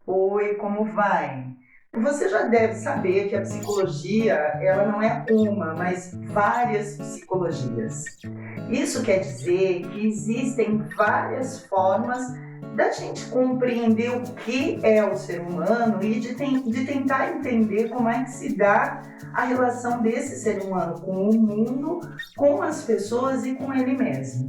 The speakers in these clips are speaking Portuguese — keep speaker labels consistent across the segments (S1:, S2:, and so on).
S1: Oi, como vai? Você já deve saber que a psicologia, ela não é uma, mas várias psicologias. Isso quer dizer que existem várias formas da gente compreender o que é o ser humano e de tentar entender como é que se dá a relação desse ser humano com o mundo, com as pessoas e com ele mesmo.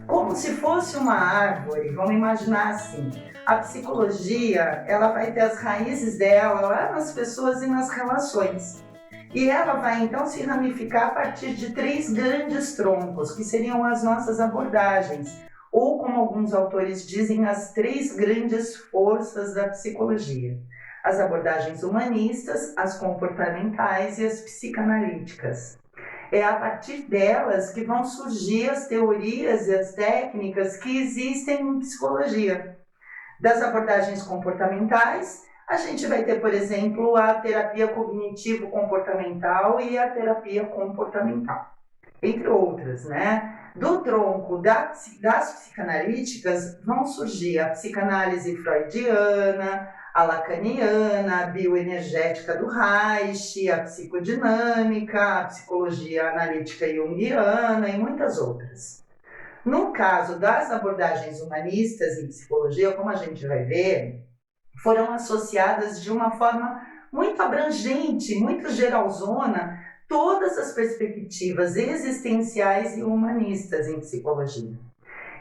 S1: Como se fosse uma árvore, vamos imaginar assim, a psicologia, ela vai ter as raízes dela lá nas pessoas e nas relações. E ela vai então se ramificar a partir de 3 grandes troncos, que seriam as nossas abordagens, ou como alguns autores dizem, as 3 grandes forças da psicologia. As abordagens humanistas, as comportamentais e as psicanalíticas. É a partir delas que vão surgir as teorias e as técnicas que existem em psicologia. Das abordagens comportamentais, a gente vai ter, por exemplo, a terapia cognitivo-comportamental e a terapia comportamental, entre outras, né? Do tronco das psicanalíticas vão surgir a psicanálise freudiana, a lacaniana, a bioenergética do Reich, a psicodinâmica, a psicologia analítica junguiana e muitas outras. No caso das abordagens humanistas em psicologia, como a gente vai ver, foram associadas de uma forma muito abrangente, muito geralzona, todas as perspectivas existenciais e humanistas em psicologia.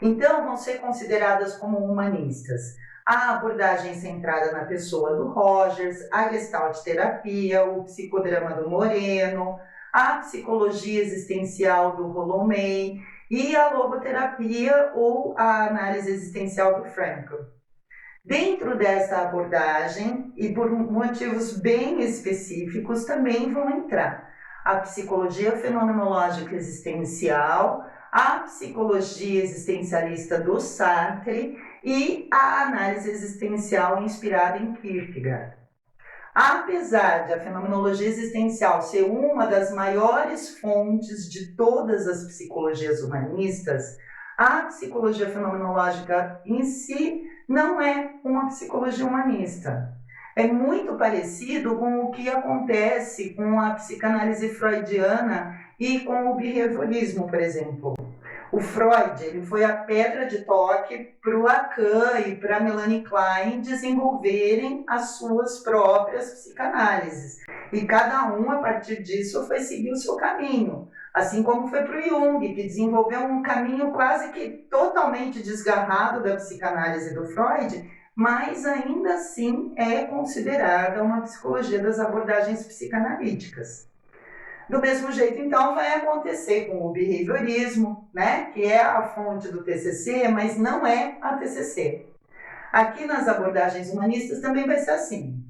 S1: Então, vão ser consideradas como humanistas a abordagem centrada na pessoa do Rogers, a Gestalt terapia, o psicodrama do Moreno, a psicologia existencial do Rollo May e a logoterapia ou a análise existencial do Frankl. Dentro dessa abordagem, e por motivos bem específicos, também vão entrar a psicologia fenomenológica existencial, a psicologia existencialista do Sartre e a análise existencial inspirada em Kierkegaard. Apesar de a fenomenologia existencial ser uma das maiores fontes de todas as psicologias humanistas, a psicologia fenomenológica em si não é uma psicologia humanista. É muito parecido com o que acontece com a psicanálise freudiana e com o behaviorismo, por exemplo. O Freud ele foi a pedra de toque para o Lacan e para a Melanie Klein desenvolverem as suas próprias psicanálises. E cada um, a partir disso, foi seguir o seu caminho. Assim como foi para o Jung, que desenvolveu um caminho quase que totalmente desgarrado da psicanálise do Freud, mas ainda assim é considerada uma psicologia das abordagens psicanalíticas. Do mesmo jeito, então, vai acontecer com o behaviorismo, né, que é a fonte do TCC, mas não é a TCC. Aqui nas abordagens humanistas também vai ser assim.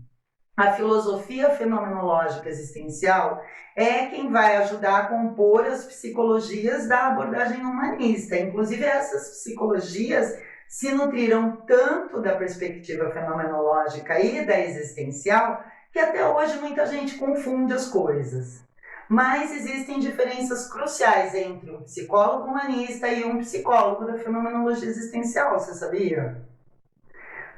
S1: A filosofia fenomenológica existencial é quem vai ajudar a compor as psicologias da abordagem humanista. Inclusive, essas psicologias se nutriram tanto da perspectiva fenomenológica e da existencial que até hoje muita gente confunde as coisas. Mas existem diferenças cruciais entre um psicólogo humanista e um psicólogo da fenomenologia existencial, você sabia?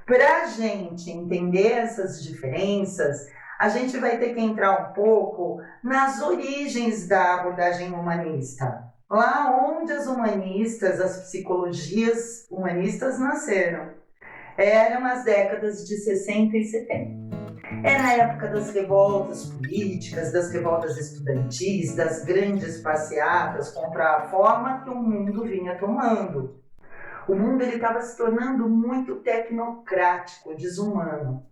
S1: Para a gente entender essas diferenças, a gente vai ter que entrar um pouco nas origens da abordagem humanista. Lá onde as humanistas, as psicologias humanistas nasceram. Eram as décadas de 60 e 70. É na época das revoltas políticas, das revoltas estudantis, das grandes passeatas contra a forma que o mundo vinha tomando. O mundo estava se tornando muito tecnocrático, desumano.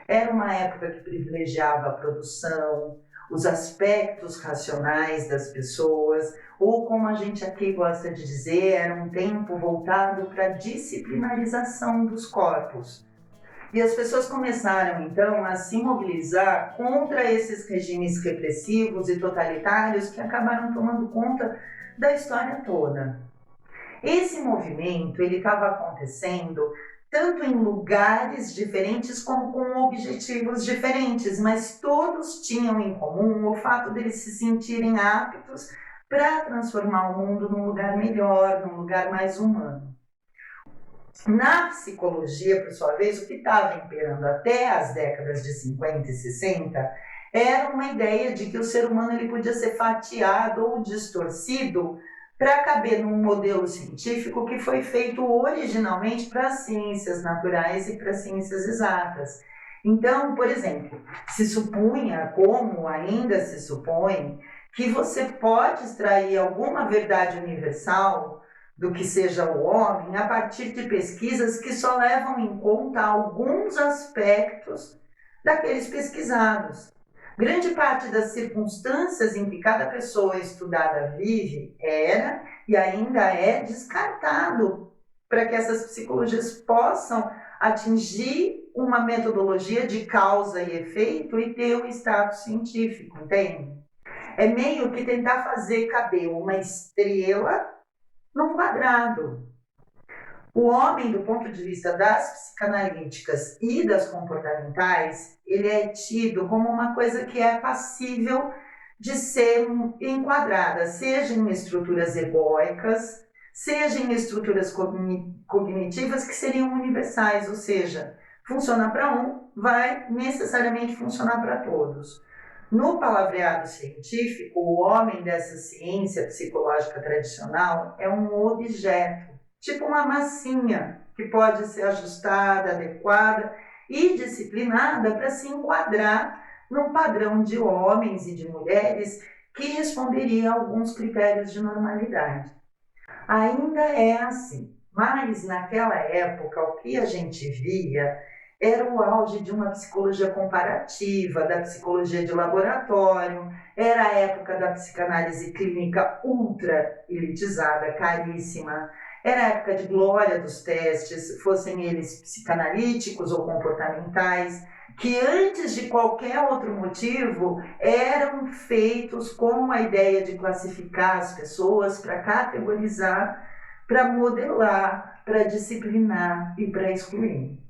S1: Era uma época que privilegiava a produção, os aspectos racionais das pessoas, ou como a gente aqui gosta de dizer, era um tempo voltado para a disciplinarização dos corpos. E as pessoas começaram, então, a se mobilizar contra esses regimes repressivos e totalitários que acabaram tomando conta da história toda. Esse movimento estava acontecendo tanto em lugares diferentes como com objetivos diferentes, mas todos tinham em comum o fato deles se sentirem aptos para transformar o mundo num lugar melhor, num lugar mais humano. Na psicologia, por sua vez, o que estava imperando até as décadas de 50 e 60 era uma ideia de que o ser humano ele podia ser fatiado ou distorcido para caber num modelo científico que foi feito originalmente para as ciências naturais e para as ciências exatas. Então, por exemplo, se supunha, como ainda se supõe, que você pode extrair alguma verdade universal do que seja o homem a partir de pesquisas que só levam em conta alguns aspectos daqueles pesquisados. Grande parte das circunstâncias em que cada pessoa estudada vive era e ainda é descartado para que essas psicologias possam atingir uma metodologia de causa e efeito e ter um status científico, entende? É meio que tentar fazer caber uma estrela num quadrado. O homem, do ponto de vista das psicanalíticas e das comportamentais, ele é tido como uma coisa que é passível de ser enquadrada, seja em estruturas egóicas, seja em estruturas cognitivas que seriam universais, ou seja, funciona para um, vai necessariamente funcionar para todos. No palavreado científico, o homem dessa ciência psicológica tradicional é um objeto, tipo uma massinha, que pode ser ajustada, adequada e disciplinada para se enquadrar num padrão de homens e de mulheres que responderia a alguns critérios de normalidade. Ainda é assim, mas naquela época o que a gente via era o auge de uma psicologia comparativa, da psicologia de laboratório, era a época da psicanálise clínica ultra elitizada, caríssima, era a época de glória dos testes, fossem eles psicanalíticos ou comportamentais, que antes de qualquer outro motivo eram feitos com a ideia de classificar as pessoas, para categorizar, para modelar, para disciplinar e para excluir.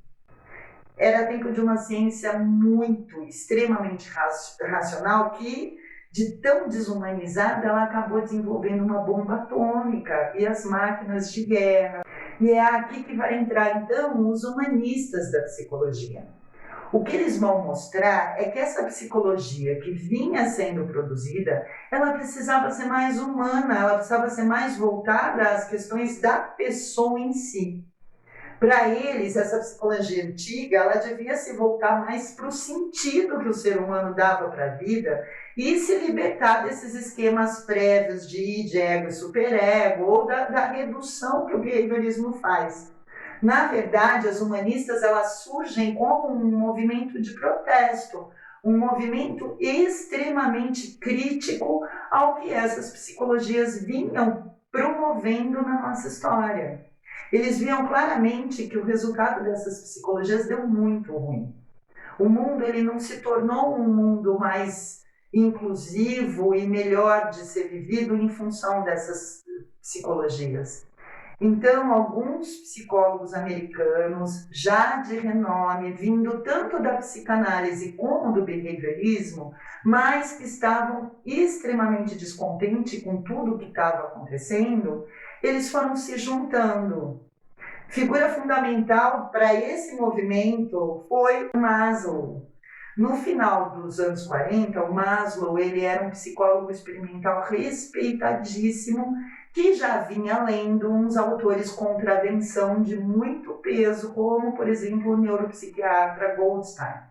S1: Era tempo de uma ciência muito, extremamente racional que, de tão desumanizada, ela acabou desenvolvendo uma bomba atômica e as máquinas de guerra. E é aqui que vai entrar, então, os humanistas da psicologia. O que eles vão mostrar é que essa psicologia que vinha sendo produzida, ela precisava ser mais humana, ela precisava ser mais voltada às questões da pessoa em si. Para eles, essa psicologia antiga, ela devia se voltar mais para o sentido que o ser humano dava para a vida e se libertar desses esquemas prévios de ego e superego ou da redução que o behaviorismo faz. Na verdade, as humanistas elas surgem como um movimento de protesto, um movimento extremamente crítico ao que essas psicologias vinham promovendo na nossa história. Eles viam claramente que o resultado dessas psicologias deu muito ruim. O mundo ele não se tornou um mundo mais inclusivo e melhor de ser vivido em função dessas psicologias. Então, alguns psicólogos americanos, já de renome, vindo tanto da psicanálise como do behaviorismo, mas que estavam extremamente descontentes com tudo o que estava acontecendo, eles foram se juntando. Figura fundamental para esse movimento foi Maslow. No final dos anos 40, o Maslow ele era um psicólogo experimental respeitadíssimo que já vinha lendo uns autores contra a avenção de muito peso, como, por exemplo, o neuropsiquiatra Goldstein.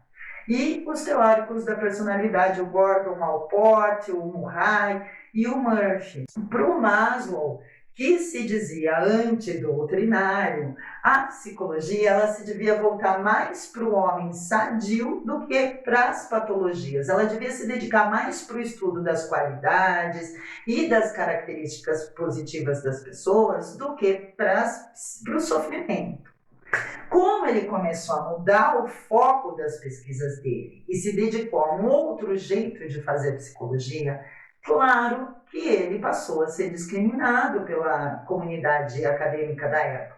S1: E os teóricos da personalidade, o Gordon Allport, o Murray e o Murphy. Para o Maslow, que se dizia antidoutrinário, a psicologia ela se devia voltar mais para o homem sadio do que para as patologias. Ela devia se dedicar mais para o estudo das qualidades e das características positivas das pessoas do que para o sofrimento. Como ele começou a mudar o foco das pesquisas dele e se dedicou a um outro jeito de fazer psicologia, claro que ele passou a ser discriminado pela comunidade acadêmica da época.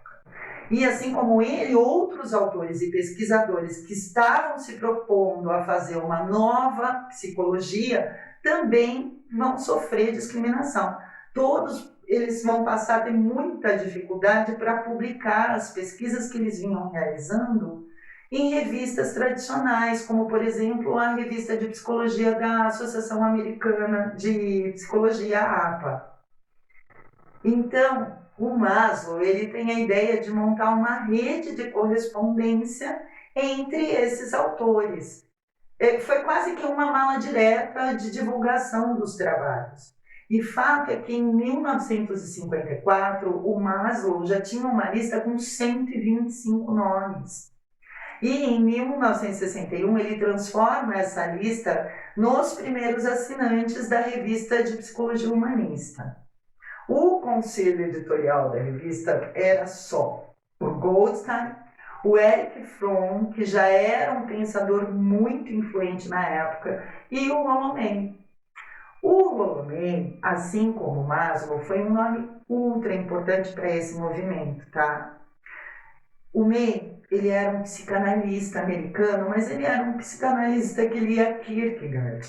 S1: E assim como ele, outros autores e pesquisadores que estavam se propondo a fazer uma nova psicologia também vão sofrer discriminação. todos eles vão passar a ter muita dificuldade para publicar as pesquisas que eles vinham realizando em revistas tradicionais, como, por exemplo, a revista de psicologia da Associação Americana de Psicologia, a APA. Então, o Maslow ele tem a ideia de montar uma rede de correspondência entre esses autores. Foi quase que uma mala direta de divulgação dos trabalhos. E fato é que em 1954, o Maslow já tinha uma lista com 125 nomes. E em 1961, ele transforma essa lista nos primeiros assinantes da revista de Psicologia Humanista. O conselho editorial da revista era só o Goldstein, o Erich Fromm, que já era um pensador muito influente na época, e o Rollo May. O Rollo May, assim como o Maslow, foi um nome ultra importante para esse movimento, tá? O May, ele era um psicanalista americano, mas ele era um psicanalista que lia Kierkegaard.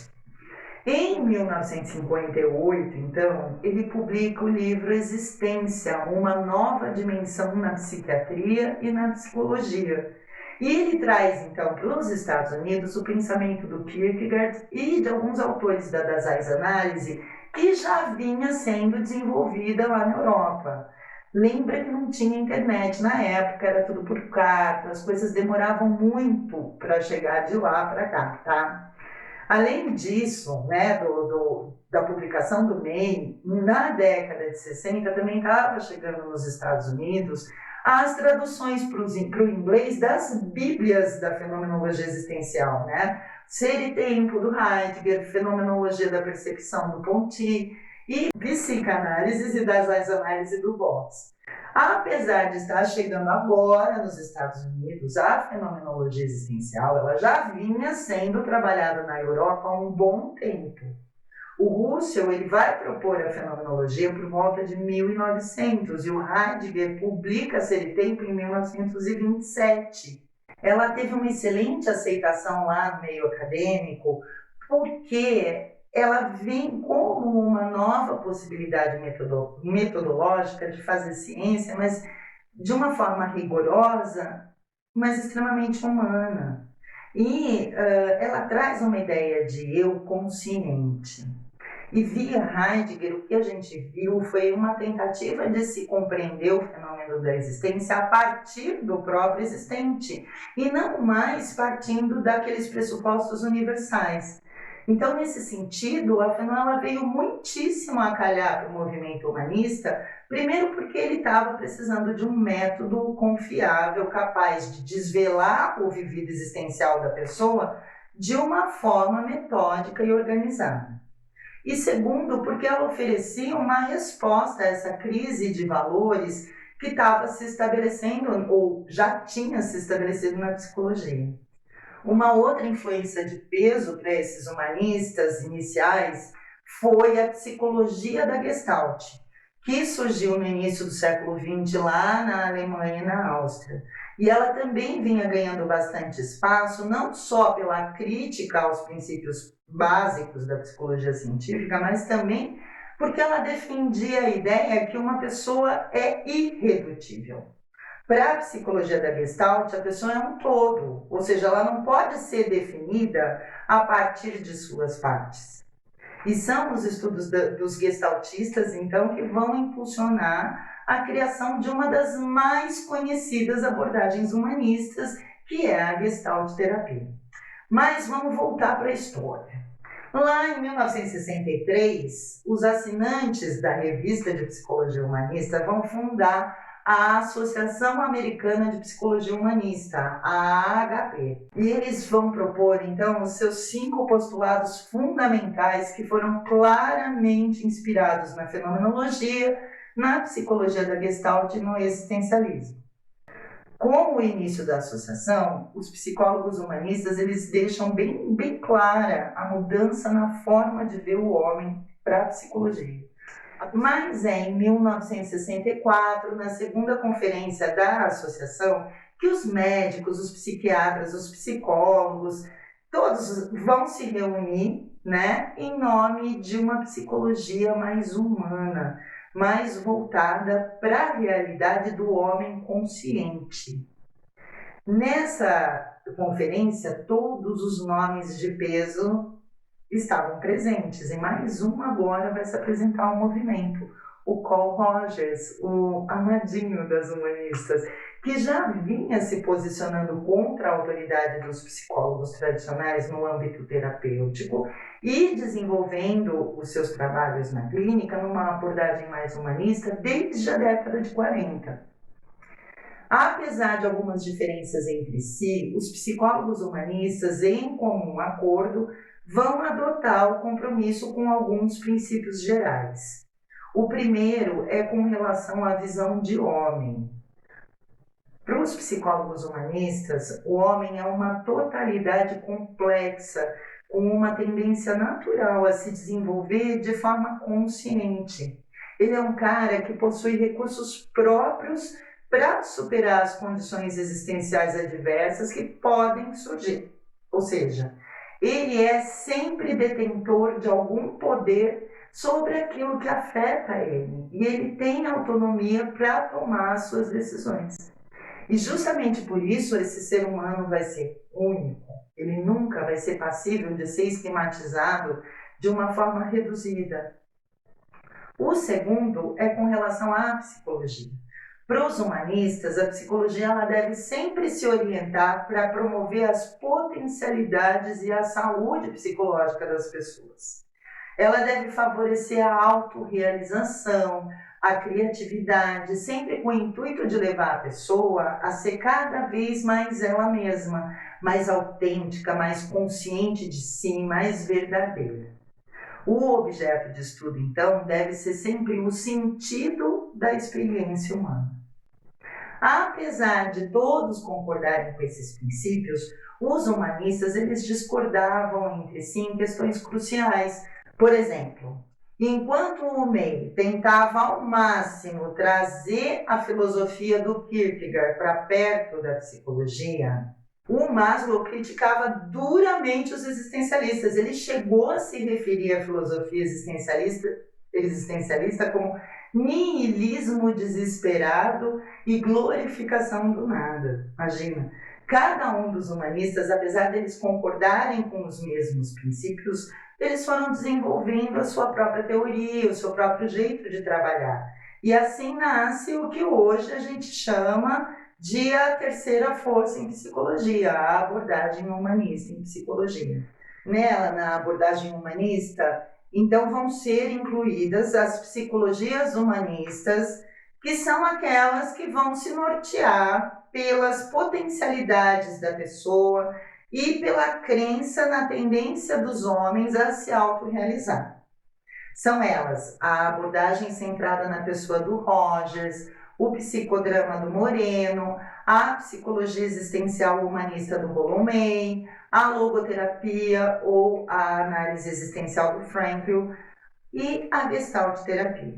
S1: Em 1958, então, ele publica o livro Existência, uma nova dimensão na psiquiatria e na psicologia. E ele traz, então, para os Estados Unidos o pensamento do Kierkegaard e de alguns autores da Daseins Análise que já vinha sendo desenvolvida lá na Europa. Lembra que não tinha internet na época, era tudo por carta, as coisas demoravam muito para chegar de lá para cá, tá? Além disso, né, da publicação do May, na década de 60 também estava chegando nos Estados Unidos as traduções para o inglês das bíblias da fenomenologia existencial, né? Ser e Tempo, do Heidegger, Fenomenologia da Percepção, do Ponty, e Psicanálise e das Análises do Box. Apesar de estar chegando agora nos Estados Unidos, a fenomenologia existencial ela já vinha sendo trabalhada na Europa há um bom tempo. O Russell ele vai propor a fenomenologia por volta de 1900 e o Heidegger publica Ser e Tempo em 1927. Ela teve uma excelente aceitação lá no meio acadêmico porque ela vem como uma nova possibilidade metodológica de fazer ciência, mas de uma forma rigorosa, mas extremamente humana. E ela traz uma ideia de eu consciente. E via Heidegger, o que a gente viu foi uma tentativa de se compreender o fenômeno da existência a partir do próprio existente, e não mais partindo daqueles pressupostos universais. Então, nesse sentido, a Fanon veio muitíssimo a calhar para o movimento humanista, primeiro porque ele estava precisando de um método confiável, capaz de desvelar o vivido existencial da pessoa de uma forma metódica e organizada. E segundo, porque ela oferecia uma resposta a essa crise de valores que estava se estabelecendo, ou já tinha se estabelecido na psicologia. Uma outra influência de peso para esses humanistas iniciais foi a psicologia da Gestalt, que surgiu no início do século XX lá na Alemanha e na Áustria. E ela também vinha ganhando bastante espaço, não só pela crítica aos princípios básicos da psicologia científica, mas também porque ela defendia a ideia que uma pessoa é irredutível. Para a psicologia da Gestalt, a pessoa é um todo, ou seja, ela não pode ser definida a partir de suas partes. E são os estudos dos gestaltistas, então, que vão impulsionar a criação de uma das mais conhecidas abordagens humanistas, que é a Gestalt terapia. Mas vamos voltar para a história. Lá em 1963, os assinantes da Revista de Psicologia Humanista vão fundar a Associação Americana de Psicologia Humanista, a AHP. E eles vão propor, então, os seus 5 postulados fundamentais que foram claramente inspirados na fenomenologia, na psicologia da Gestalt e no existencialismo. Com o início da associação, os psicólogos humanistas eles deixam bem clara a mudança na forma de ver o homem para a psicologia. Mas é em 1964, na segunda conferência da associação, que os médicos, os psiquiatras, os psicólogos, todos vão se reunir né, em nome de uma psicologia mais humana, mais voltada para a realidade do homem consciente. Nessa conferência, todos os nomes de peso estavam presentes, e mais um agora vai se apresentar ao movimento, o Carl Rogers, o amadinho das humanistas, que já vinha se posicionando contra a autoridade dos psicólogos tradicionais no âmbito terapêutico e desenvolvendo os seus trabalhos na clínica numa abordagem mais humanista desde a década de 40. Apesar de algumas diferenças entre si, os psicólogos humanistas, em comum acordo, vão adotar o compromisso com alguns princípios gerais. O primeiro é com relação à visão de homem. Para os psicólogos humanistas, o homem é uma totalidade complexa, com uma tendência natural a se desenvolver de forma consciente. Ele é um cara que possui recursos próprios para superar as condições existenciais adversas que podem surgir. Ou seja, ele é sempre detentor de algum poder sobre aquilo que afeta ele, e ele tem autonomia para tomar as suas decisões. E justamente por isso esse ser humano vai ser único, ele nunca vai ser passível de ser esquematizado de uma forma reduzida. O segundo é com relação à psicologia. Para os humanistas, a psicologia ela deve sempre se orientar para promover as potencialidades e a saúde psicológica das pessoas. Ela deve favorecer a autorrealização, a criatividade, sempre com o intuito de levar a pessoa a ser cada vez mais ela mesma, mais autêntica, mais consciente de si, mais verdadeira. O objeto de estudo, então, deve ser sempre o sentido da experiência humana. Apesar de todos concordarem com esses princípios, os humanistas eles discordavam entre si em questões cruciais. Por exemplo, enquanto o May tentava ao máximo trazer a filosofia do Kierkegaard para perto da psicologia, o Maslow criticava duramente os existencialistas. Ele chegou a se referir à filosofia existencialista como niilismo desesperado e glorificação do nada. Imagina, cada um dos humanistas, apesar deles concordarem com os mesmos princípios, eles foram desenvolvendo a sua própria teoria, o seu próprio jeito de trabalhar. E assim nasce o que hoje a gente chama de a terceira força em psicologia, a abordagem humanista em psicologia. Nela, na abordagem humanista, então vão ser incluídas as psicologias humanistas, que são aquelas que vão se nortear pelas potencialidades da pessoa e pela crença na tendência dos homens a se autorrealizar. São elas a abordagem centrada na pessoa do Rogers, o psicodrama do Moreno, a psicologia existencial humanista do Rollo May, a logoterapia ou a análise existencial do Frankl e a Gestalt terapia.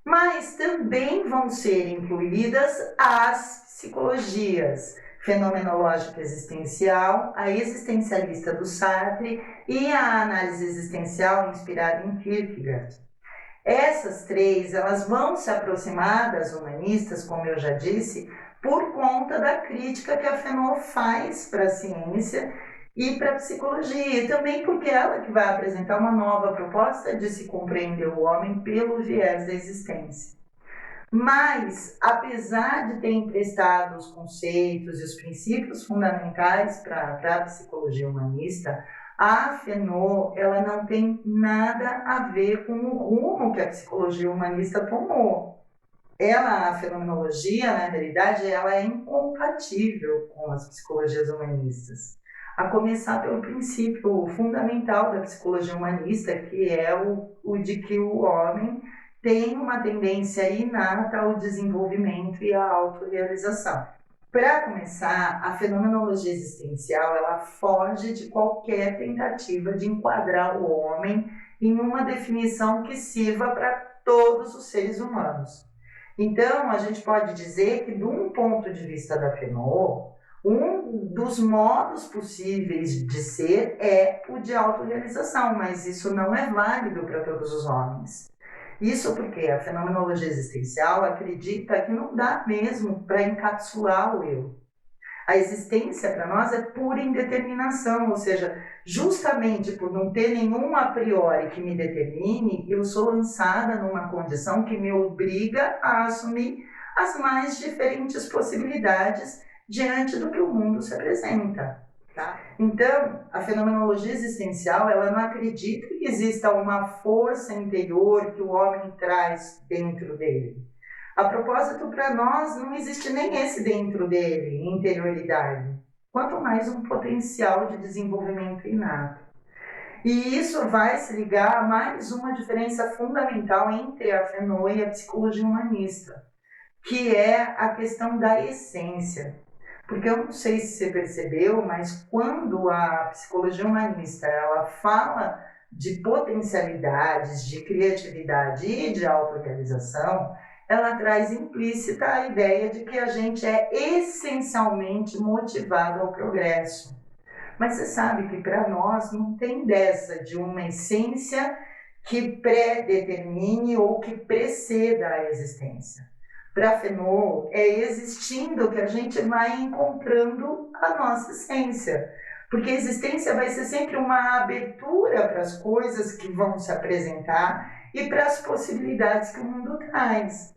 S1: Mas também vão ser incluídas as psicologias fenomenológica existencial, a existencialista do Sartre e a análise existencial inspirada em Kierkegaard. Essas três, elas vão se aproximar das humanistas, como eu já disse, por conta da crítica que a Fanon faz para a ciência e para a psicologia, e também porque ela que vai apresentar uma nova proposta de se compreender o homem pelo viés da existência. Mas, apesar de ter emprestado os conceitos e os princípios fundamentais para a psicologia humanista, a Fanon, ela não tem nada a ver com o rumo que a psicologia humanista tomou. A fenomenologia, na realidade, ela é incompatível com as psicologias humanistas. A começar pelo princípio fundamental da psicologia humanista, que é o de que o homem tem uma tendência inata ao desenvolvimento e à autorrealização. Para começar, a fenomenologia existencial ela foge de qualquer tentativa de enquadrar o homem em uma definição que sirva para todos os seres humanos. Então, a gente pode dizer que, de um ponto de vista da Fanon, Um dos modos possíveis de ser é o de autorrealização, mas isso não é válido para todos os homens. Isso porque a fenomenologia existencial acredita que não dá mesmo para encapsular o eu. A existência para nós é pura indeterminação, ou seja, justamente por não ter nenhum a priori que me determine, eu sou lançada numa condição que me obriga a assumir as mais diferentes possibilidades diante do que o mundo se apresenta. Tá? Então, a fenomenologia existencial, ela não acredita que exista uma força interior que o homem traz dentro dele. A propósito, para nós, não existe nem esse dentro dele, interioridade, quanto mais um potencial de desenvolvimento inato. E isso vai se ligar a mais uma diferença fundamental entre a Fenô e a psicologia humanista, que é a questão da essência. Porque eu não sei se você percebeu, mas quando a psicologia humanista ela fala de potencialidades, de criatividade e de autorrealização, ela traz implícita a ideia de que a gente é essencialmente motivado ao progresso. Mas você sabe que para nós não tem dessa de uma essência que pré-determine ou que preceda a existência. Para a Fenô, é existindo que a gente vai encontrando a nossa essência. Porque a existência vai ser sempre uma abertura para as coisas que vão se apresentar e para as possibilidades que o mundo traz.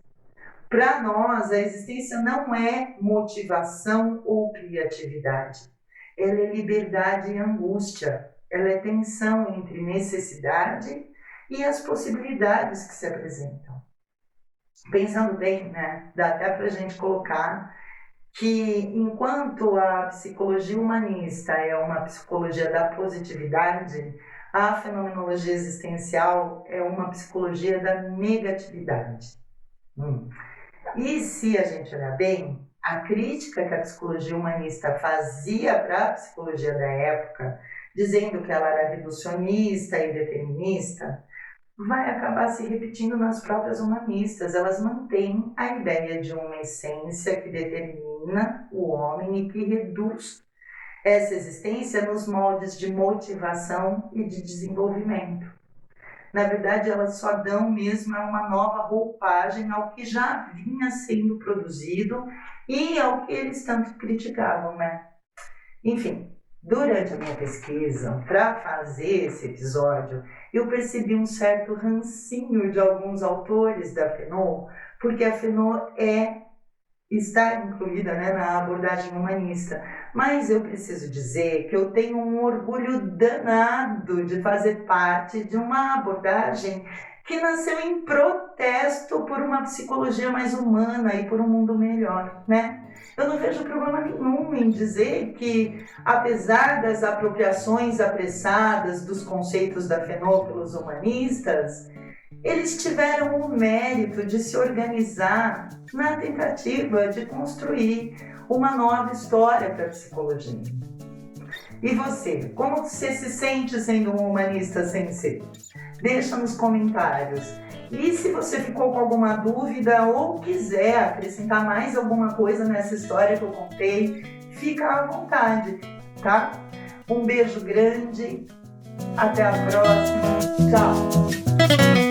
S1: Para nós, a existência não é motivação ou criatividade. Ela é liberdade e angústia. Ela é tensão entre necessidade e as possibilidades que se apresentam. Pensando bem, né, dá até para a gente colocar que enquanto a psicologia humanista é uma psicologia da positividade, a fenomenologia existencial é uma psicologia da negatividade. E se a gente olhar bem, a crítica que a psicologia humanista fazia para a psicologia da época, dizendo que ela era reducionista e determinista, vai acabar se repetindo nas próprias humanistas. Elas mantêm a ideia de uma essência que determina o homem e que reduz essa existência nos moldes de motivação e de desenvolvimento. Na verdade, elas só dão mesmo uma nova roupagem ao que já vinha sendo produzido e ao que eles tanto criticavam, né? Enfim, durante a minha pesquisa, para fazer esse episódio, eu percebi um certo rancinho de alguns autores da Fenô, porque a Fenô está incluída, né, na abordagem humanista. Mas eu preciso dizer que eu tenho um orgulho danado de fazer parte de uma abordagem que nasceu em protesto por uma psicologia mais humana e por um mundo melhor, né? Eu não vejo problema nenhum em dizer que, apesar das apropriações apressadas dos conceitos da Fenô pelos humanistas, eles tiveram o mérito de se organizar na tentativa de construir uma nova história para a psicologia. E você, como você se sente sendo um humanista sem ser? Deixa nos comentários. E se você ficou com alguma dúvida ou quiser acrescentar mais alguma coisa nessa história que eu contei, fica à vontade, tá? Um beijo grande, até a próxima, tchau!